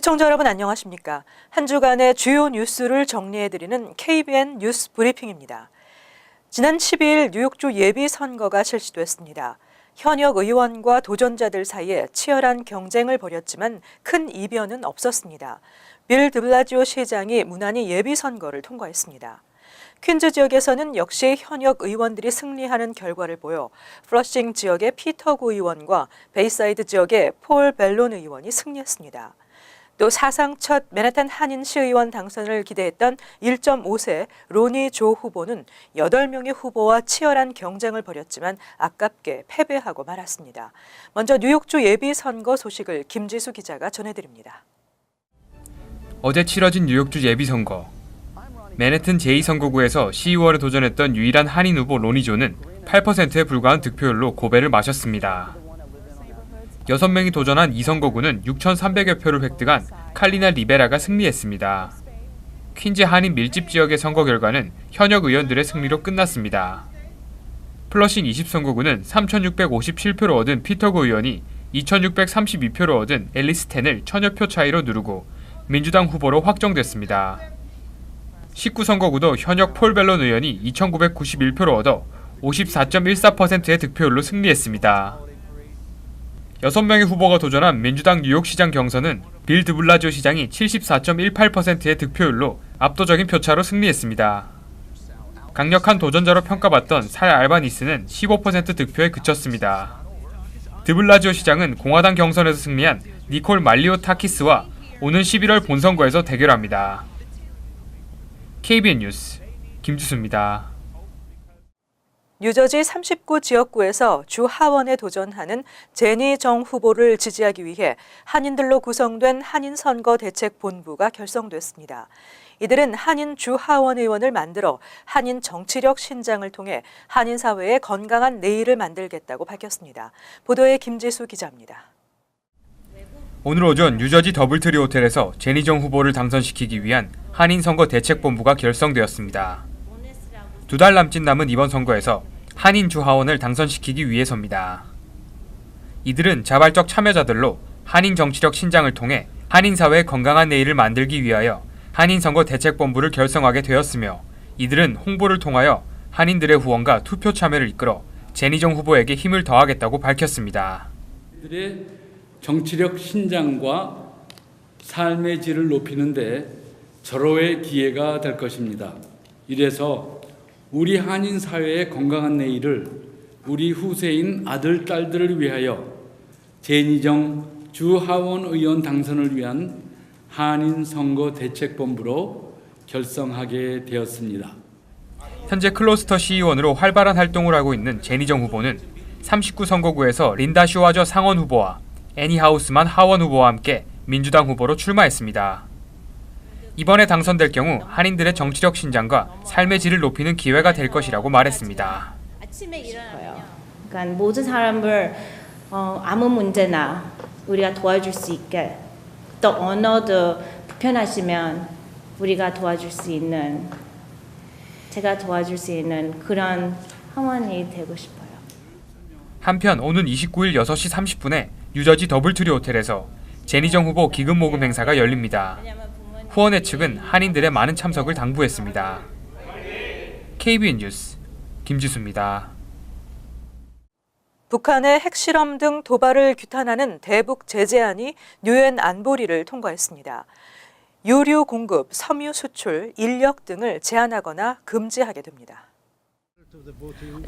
시청자 여러분 안녕하십니까? 한 주간의 주요 뉴스를 정리해드리는 KBN 뉴스 브리핑입니다. 지난 12일 뉴욕주 예비선거가 실시됐습니다. 현역 의원과 도전자들 사이에 치열한 경쟁을 벌였지만 큰 이변은 없었습니다. 빌 드블라지오 시장이 무난히 예비선거를 통과했습니다. 퀸즈 지역에서는 역시 현역 의원들이 승리하는 결과를 보여 플러싱 지역의 피터 구 의원과 베이사이드 지역의 폴 벨론 의원이 승리했습니다. 또 사상 첫 맨해튼 한인시 의원 당선을 기대했던 1.5세 로니 조 후보는 8명의 후보와 치열한 경쟁을 벌였지만 아깝게 패배하고 말았습니다. 먼저 뉴욕주 예비선거 소식을 김지수 기자가 전해드립니다. 어제 치러진 뉴욕주 예비선거. 맨해튼 제2선거구에서 시의원에 도전했던 유일한 한인 후보 로니 조는 8%에 불과한 득표율로 고배를 마셨습니다. 6명이 도전한 이 선거구는 6,300여 표를 획득한 칼리나 리베라가 승리했습니다. 퀸즈 한인 밀집 지역의 선거 결과는 현역 의원들의 승리로 끝났습니다. 플러싱 20선거구는 3,657표를 얻은 피터 구 의원이 2,632표를 얻은 앨리스 텐을 1,000여 표 차이로 누르고 민주당 후보로 확정됐습니다. 19선거구도 현역 폴 벨론 의원이 2,991표를 얻어 54.14%의 득표율로 승리했습니다. 6명의 후보가 도전한 민주당 뉴욕시장 경선은 빌 드블라지오 시장이 74.18%의 득표율로 압도적인 표차로 승리했습니다. 강력한 도전자로 평가받던 살 알바니스는 15% 득표에 그쳤습니다. 드블라지오 시장은 공화당 경선에서 승리한 니콜 말리오 타키스와 오는 11월 본선거에서 대결합니다. KBN 뉴스 김주수입니다. 뉴저지 39 지역구에서 주 하원에 도전하는 제니 정 후보를 지지하기 위해 한인들로 구성된 한인선거대책본부가 결성됐습니다. 이들은 한인 주 하원 의원을 만들어 한인 정치력 신장을 통해 한인 사회의 건강한 내일을 만들겠다고 밝혔습니다. 보도에 김지수 기자입니다. 오늘 오전 뉴저지 더블트리 호텔에서 제니 정 후보를 당선시키기 위한 한인선거대책본부가 결성되었습니다. 2달 남짓 남은 이번 선거에서 한인 주 하원을 당선시키기 위해서입니다. 이들은 자발적 참여자들로 한인 정치력 신장을 통해 한인 사회의 건강한 내일을 만들기 위하여 한인선거대책본부를 결성하게 되었으며 이들은 홍보를 통하여 한인들의 후원과 투표 참여를 이끌어 제니 정 후보에게 힘을 더하겠다고 밝혔습니다. 이들의 정치력 신장과 삶의 질을 높이는 데 절호의 기회가 될 것입니다. 이래서 우리 한인 사회의 건강한 내일을 우리 후세인 아들, 딸들을 위하여 제니정 주 하원 의원 당선을 위한 한인 선거 대책본부로 결성하게 되었습니다. 현재 클로스터 시의원으로 활발한 활동을 하고 있는 제니정 후보는 39선거구에서 린다 쇼와저 상원 후보와 애니 하우스만 하원 후보와 함께 민주당 후보로 출마했습니다. 이번에 당선될 경우 한인들의 정치력 신장과 삶의 질을 높이는 기회가 될 것이라고 말했습니다. 아침에 일어나요. 그러니까 모든 사람을 아무 문제나 우리가 도와줄 수 있게, 또 언어도 불편하시면 우리가 도와줄 수 있는, 제가 도와줄 수 있는 그런 하원이 되고 싶어요. 한편 오는 29일 6시 30분에 뉴저지 더블트리 호텔에서 제니정 후보 기금 모금 행사가 열립니다. 후원회 측은 한인들의 많은 참석을 당부했습니다. KBN 뉴스 김지수입니다. 북한의 핵실험 등 도발을 규탄하는 대북 제재안이 유엔 안보리를 통과했습니다. 유류 공급, 섬유 수출, 인력 등을 제한하거나 금지하게 됩니다.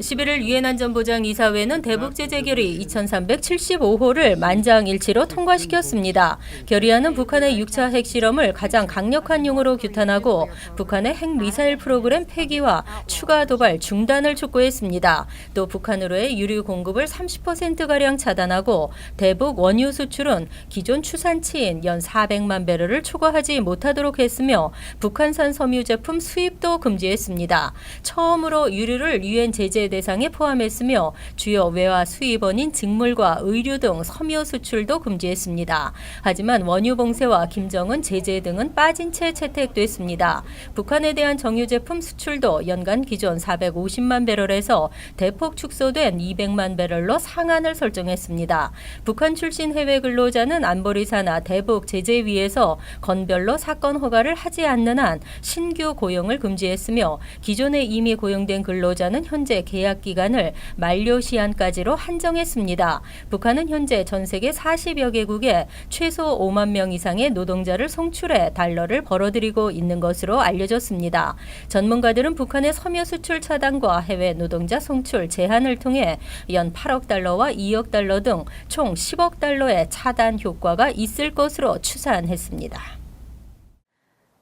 11일 유엔 안전보장이사회는 대북 제재 결의 2375호를 만장일치로 통과시켰습니다. 결의안은 북한의 6차 핵실험을 가장 강력한 용어로 규탄하고 북한의 핵미사일 프로그램 폐기와 추가 도발 중단을 촉구했습니다. 또 북한으로의 유류 공급을 30%가량 차단하고 대북 원유 수출은 기존 추산치인 연 400만 배럴을 초과하지 못하도록 했으며 북한산 섬유 제품 수입도 금지했습니다. 처음으로 유류를 수출을 유엔 제재 대상에 포함했으며 주요 외화 수입원인 직물과 의류 등 섬유 수출도 금지했습니다. 하지만 원유 봉쇄와 김정은 제재 등은 빠진 채 채택됐습니다. 북한에 대한 정유 제품 수출도 연간 기존 450만 배럴에서 대폭 축소된 200만 배럴로 상한을 설정했습니다. 북한 출신 해외 근로자는 안보리 산하 대북 제재위에서 건별로 사건 허가를 하지 않는 한 신규 고용을 금지했으며 기존에 이미 고용된 근로자는 현재 계약 기간을 만료 시한까지로 한정했습니다. 북한은 현재 전 세계 40여 개국에 최소 5만 명 이상의 노동자를 송출해 달러를 벌어들이고 있는 것으로 알려졌습니다. 전문가들은 북한의 섬유 수출 차단과 해외 노동자 송출 제한을 통해 연 8억 달러와 2억 달러 등 총 10억 달러의 차단 효과가 있을 것으로 추산했습니다.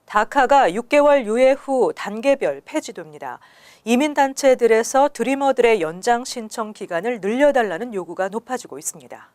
다카가 6개월 유예 후 단계별 폐지됩니다. 이민단체들에서 드리머들의 연장 신청 기간을 늘려달라는 요구가 높아지고 있습니다.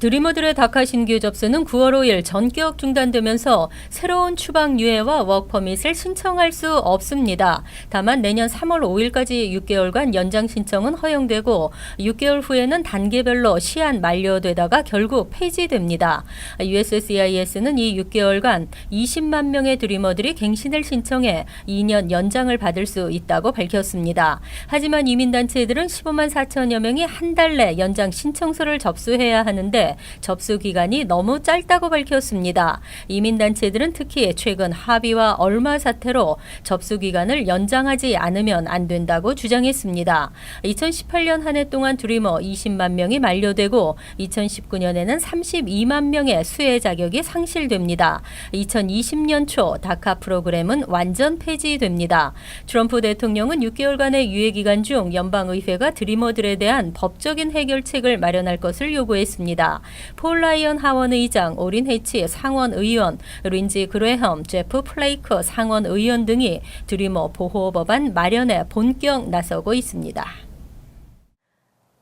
드리머들의 다카 신규 접수는 9월 5일 전격 중단되면서 새로운 추방 유예와 워크퍼밋을 신청할 수 없습니다. 다만 내년 3월 5일까지 6개월간 연장 신청은 허용되고 6개월 후에는 단계별로 시한 만료되다가 결국 폐지됩니다. USCIS는 이 6개월간 20만 명의 드리머들이 갱신을 신청해 2년 연장을 받을 수 있다고 밝혔습니다. 하지만 이민단체들은 15만 4천여 명이 한 달 내 연장 신청서를 접수해야 하는데 접수 기간이 너무 짧다고 밝혔습니다. 이민단체들은 특히 최근 합의와 얼마 사태로 접수 기간을 연장하지 않으면 안 된다고 주장했습니다. 2018년 한 해 동안 드리머 20만 명이 만료되고 2019년에는 32만 명의 수혜 자격이 상실됩니다. 2020년 초 다카 프로그램은 완전 폐지됩니다. 트럼프 대통령은 6개월간의 유예 기간 중 연방의회가 드리머들에 대한 법적인 해결책을 마련할 것을 요구했습니다. 폴 라이언 하원 의장, 오린 해치 상원 의원, 린지 그레엄, 제프 플레이크 상원 의원 등이 드리머 보호 법안 마련에 본격 나서고 있습니다.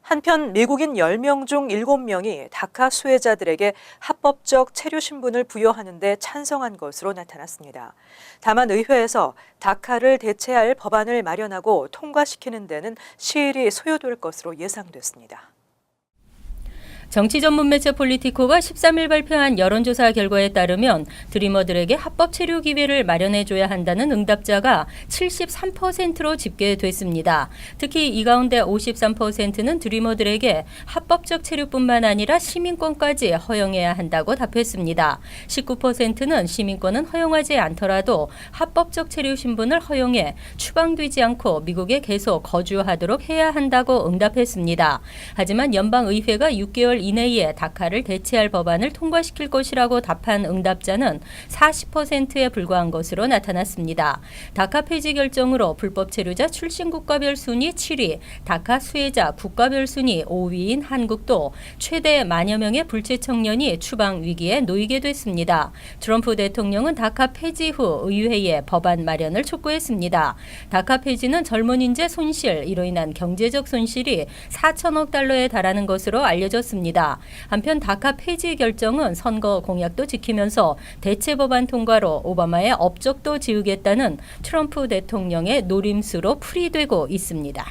한편 미국인 10명 중 7명이 다카 수혜자들에게 합법적 체류 신분을 부여하는 데 찬성한 것으로 나타났습니다. 다만 의회에서 다카를 대체할 법안을 마련하고 통과시키는 데는 시일이 소요될 것으로 예상됐습니다. 정치 전문 매체 폴리티코가 13일 발표한 여론조사 결과에 따르면 드리머들에게 합법 체류 기회를 마련해줘야 한다는 응답자가 73%로 집계됐습니다. 특히 이 가운데 53%는 드리머들에게 합법적 체류뿐만 아니라 시민권까지 허용해야 한다고 답했습니다. 19%는 시민권은 허용하지 않더라도 합법적 체류 신분을 허용해 추방되지 않고 미국에 계속 거주하도록 해야 한다고 응답했습니다. 하지만 연방의회가 6개월 이내에 다카를 대체할 법안을 통과시킬 것이라고 답한 응답자는 40%에 불과한 것으로 나타났습니다. 다카 폐지 결정으로 불법 체류자 출신 국가별 순위 7위, 다카 수혜자 국가별 순위 5위인 한국도 최대 만여 명의 불체 청년이 추방 위기에 놓이게 됐습니다. 트럼프 대통령은 다카 폐지 후 의회에 법안 마련을 촉구했습니다. 다카 폐지는 젊은 인재 손실, 이로 인한 경제적 손실이 4천억 달러에 달하는 것으로 알려졌습니다. 한편 다카 폐지 결정은 선거 공약도 지키면서 대체 법안 통과로 오바마의 업적도 지우겠다는 트럼프 대통령의 노림수로 풀이되고 있습니다.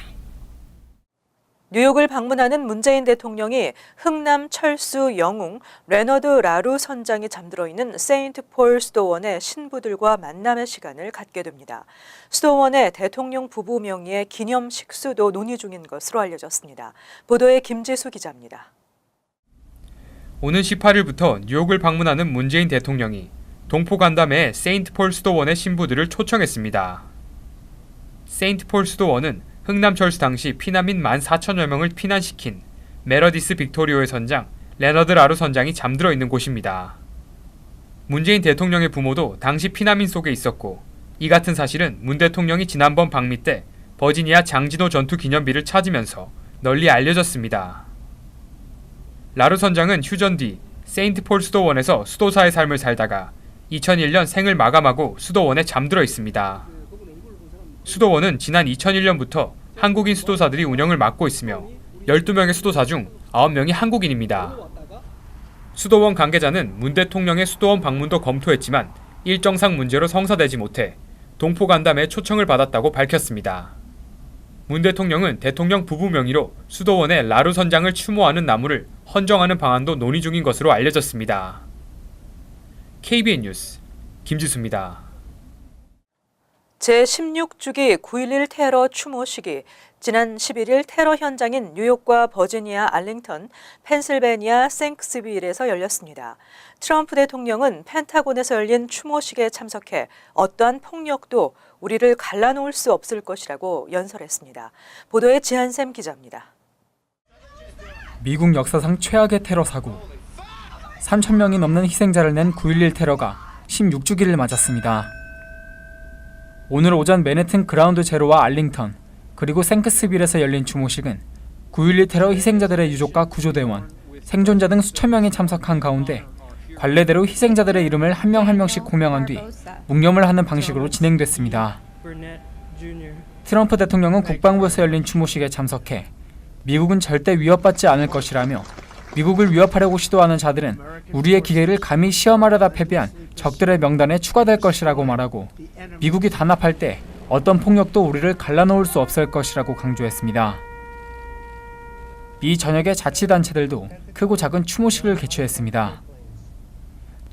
뉴욕을 방문하는 문재인 대통령이 흥남 철수 영웅 레너드 라루 선장이 잠들어 있는 세인트 폴 수도원의 신부들과 만남의 시간을 갖게 됩니다. 수도원의 대통령 부부 명의의 기념 식수도 논의 중인 것으로 알려졌습니다. 보도에 김지수 기자입니다. 오는 18일부터 뉴욕을 방문하는 문재인 대통령이 동포 간담회에 세인트 폴 수도원의 신부들을 초청했습니다. 세인트 폴 수도원은 흥남 철수 당시 피난민 14,000여 명을 피난시킨 메러디스 빅토리오의 선장 레너드 라루 선장이 잠들어 있는 곳입니다. 문재인 대통령의 부모도 당시 피난민 속에 있었고 이 같은 사실은 문 대통령이 지난번 방미 때 버지니아 장진호 전투 기념비를 찾으면서 널리 알려졌습니다. 라루 선장은 휴전 뒤 세인트 폴 수도원에서 수도사의 삶을 살다가 2001년 생을 마감하고 수도원에 잠들어 있습니다. 수도원은 지난 2001년부터 한국인 수도사들이 운영을 맡고 있으며 12명의 수도사 중 9명이 한국인입니다. 수도원 관계자는 문 대통령의 수도원 방문도 검토했지만 일정상 문제로 성사되지 못해 동포 간담회에 초청을 받았다고 밝혔습니다. 문 대통령은 대통령 부부 명의로 수도원에 라루 선장을 추모하는 나무를 헌정하는 방안도 논의 중인 것으로 알려졌습니다. KBN 뉴스 김지수입니다. 제16주기 9.11 테러 추모식이 지난 11일 테러 현장인 뉴욕과 버지니아 알링턴, 펜실베니아 생크스빌에서 열렸습니다. 트럼프 대통령은 펜타곤에서 열린 추모식에 참석해 어떠한 폭력도 우리를 갈라놓을 수 없을 것이라고 연설했습니다. 보도에 지한샘 기자입니다. 미국 역사상 최악의 테러 사고. 3,000명이 넘는 희생자를 낸 9.11 테러가 16주기를 맞았습니다. 오늘 오전 맨해튼 그라운드 제로와 알링턴, 그리고 생크스빌에서 열린 추모식은 9.11 테러 희생자들의 유족과 구조대원, 생존자 등 수천 명이 참석한 가운데 관례대로 희생자들의 이름을 한 명 한 명씩 호명한 뒤 묵념을 하는 방식으로 진행됐습니다. 트럼프 대통령은 국방부에서 열린 추모식에 참석해 미국은 절대 위협받지 않을 것이라며 미국을 위협하려고 시도하는 자들은 우리의 기계를 감히 시험하려다 패배한 적들의 명단에 추가될 것이라고 말하고 미국이 단합할 때 어떤 폭력도 우리를 갈라놓을 수 없을 것이라고 강조했습니다. 이 저녁에 자치단체들도 크고 작은 추모식을 개최했습니다.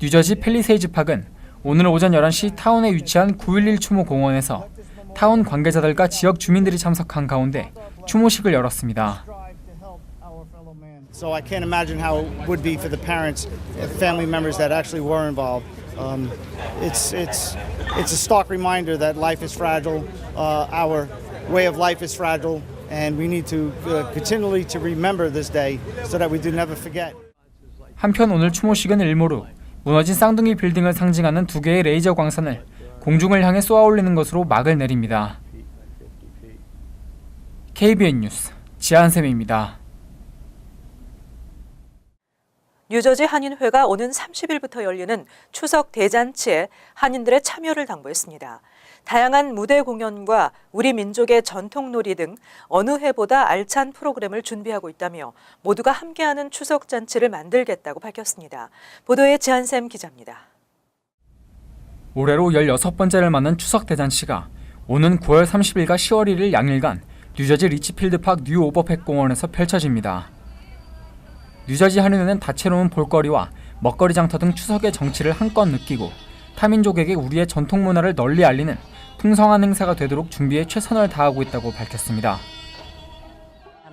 뉴저지 팰리세이즈 팍은 오늘 오전 11시 타운에 위치한 9.11 추모 공원에서 타운 관계자들과 지역 주민들이 참석한 가운데 추모식을 열었습니다. So I can't imagine how it would be for the parents and family members that actually were involved. It's a stark reminder that life is fragile, our way of life is fragile, and we need to continually to remember this day so that we do never forget. 한편 오늘 추모식은 일모로 무너진 쌍둥이 빌딩을 상징하는 두 개의 레이저 광선을 공중을 향해 쏘아 올리는 것으로 막을 내립니다. KBN 뉴스 지한샘입니다. 뉴저지 한인회가 오는 30일부터 열리는 추석 대잔치에 한인들의 참여를 당부했습니다. 다양한 무대 공연과 우리 민족의 전통놀이 등 어느 해보다 알찬 프로그램을 준비하고 있다며 모두가 함께하는 추석 잔치를 만들겠다고 밝혔습니다. 보도에 지한샘 기자입니다. 올해로 16번째를 맞는 추석 대잔치가 오는 9월 30일과 10월 1일 양일간 뉴저지 리치필드팍 뉴 오버팩 공원에서 펼쳐집니다. 뉴저지 한인회는 다채로운 볼거리와 먹거리 장터 등 추석의 정치를 한껏 느끼고 타민족에게 우리의 전통 문화를 널리 알리는 풍성한 행사가 되도록 준비에 최선을 다하고 있다고 밝혔습니다.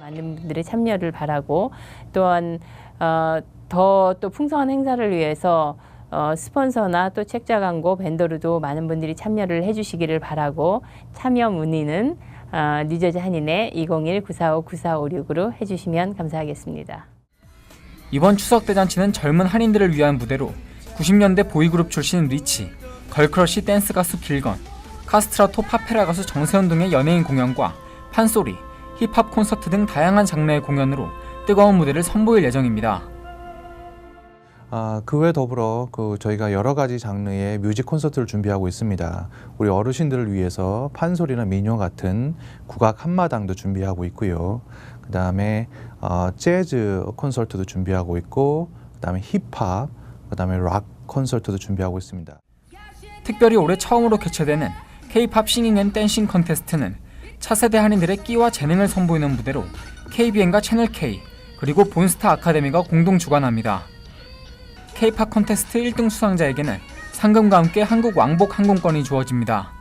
많은 분들의 참여를 바라고 또한 더 또 풍성한 행사를 위해서 스폰서나 또 책자 광고 벤더로도 많은 분들이 참여를 해주시기를 바라고 참여 문의는 뉴저지 한인회 201-945-9456으로 해주시면 감사하겠습니다. 이번 추석 대잔치는 젊은 한인들을 위한 무대로 90년대 보이그룹 출신 리치, 걸크러쉬 댄스 가수 길건, 카스트라토 파페라 가수 정세현 등의 연예인 공연과 판소리, 힙합 콘서트 등 다양한 장르의 공연으로 뜨거운 무대를 선보일 예정입니다. 그 외 더불어 저희가 여러 가지 장르의 뮤직 콘서트를 준비하고 있습니다. 우리 어르신들을 위해서 판소리나 민요 같은 국악 한마당도 준비하고 있고요. 그 다음에 재즈 콘서트도 준비하고 있고, 그 다음에 힙합, 그 다음에 락 콘서트도 준비하고 있습니다. 특별히 올해 처음으로 개최되는 K-팝 싱잉 앤 댄싱 컨테스트는 차세대 한인들의 끼와 재능을 선보이는 무대로 KBN과 채널K 그리고 본스타 아카데미가 공동 주관합니다. K-팝 컨테스트 1등 수상자에게는 상금과 함께 한국 왕복 항공권이 주어집니다.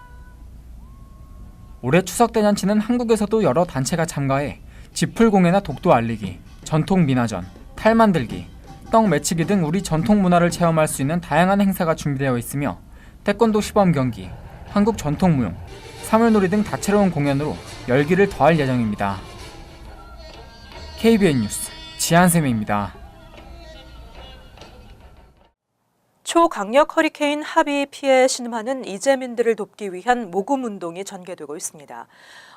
올해 추석 대잔치는 한국에서도 여러 단체가 참가해 지풀공예나 독도 알리기, 전통 미나전, 탈 만들기, 떡 매치기 등 우리 전통 문화를 체험할 수 있는 다양한 행사가 준비되어 있으며 태권도 시범 경기, 한국 전통 무용, 사물놀이 등 다채로운 공연으로 열기를 더할 예정입니다. KBN 뉴스 지한샘입니다. 초강력 허리케인 하비 피해 신음하는 이재민들을 돕기 위한 모금 운동이 전개되고 있습니다.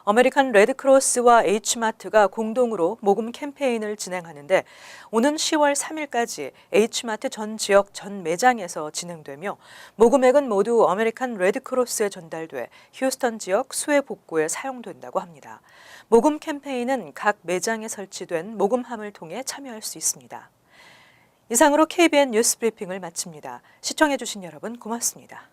아메리칸 레드크로스와 H마트가 공동으로 모금 캠페인을 진행하는데 오는 10월 3일까지 H마트 전 지역 전 매장에서 진행되며 모금액은 모두 아메리칸 레드크로스에 전달돼 휴스턴 지역 수해 복구에 사용된다고 합니다. 모금 캠페인은 각 매장에 설치된 모금함을 통해 참여할 수 있습니다. 이상으로 KBN 뉴스 브리핑을 마칩니다. 시청해주신 여러분 고맙습니다.